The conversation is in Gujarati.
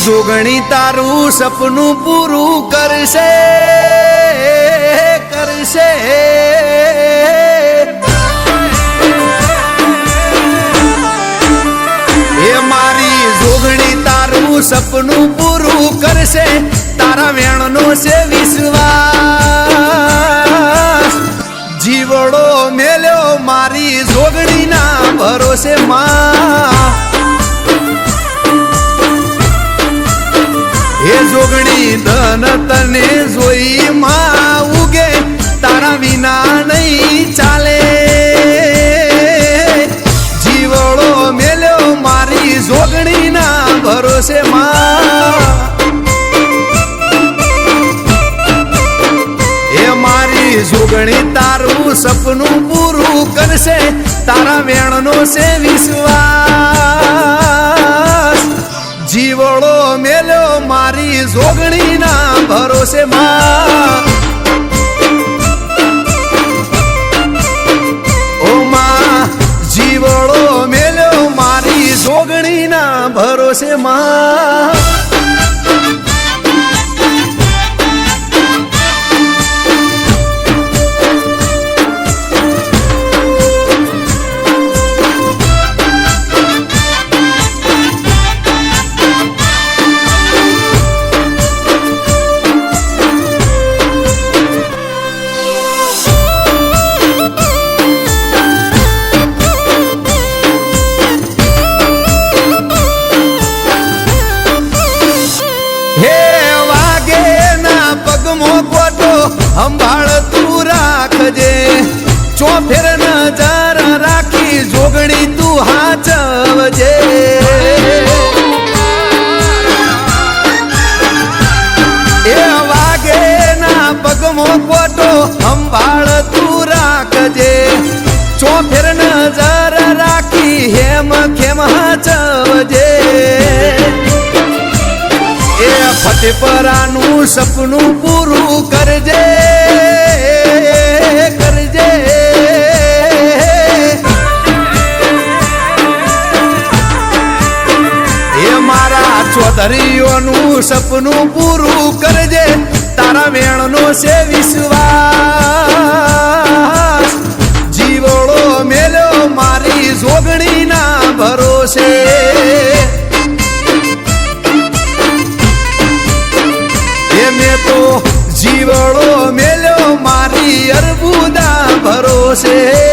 જોગણી તારું સપનું પૂરું કરશે કરશે એ મારી જોગણી તારું સપનું પૂરું કરશે તારા વેણનો છે વિશ્વાસ જીવડો મેલ્યો મારી જોગણીના ભરોસે માં એ જોગણી ધન તને જોઈ માં ઉગે તારા વિના નહીં ચાલે જીવડો મેલ્યો મારી જોગણીના ભરોસે માં એ મારી જોગણી તારું સપનું પૂરું કરશે તારા વેણનો છે વિશ્વાસ જીવડો મેલ્યો મારી જોગણીના ભરોસે માં ઓ માં જીવડો મેલ્યો મારી જોગણીના ભરોસે માં સંભાળ તું રાખજે ચોફેર નજર રાખી જોગણી તું હાચવજે એ વાગે ના પગમો કોટો સંભાળ તું રાખજે ચોફેર નજર રાખી હેમ ખેમ હાચવજે એ ફતેપરાનું સપનું પૂરું કરજે કરજે એ મારા ચૌધરીઓનું સપનું પૂરું કરજે તારા વેણનો છે વિશ્વાસ જીવડો મેલ્યો મારી જોગણીના ભરોસે જીવડો મેલ્યો મારી અર્બુદા ભરોસે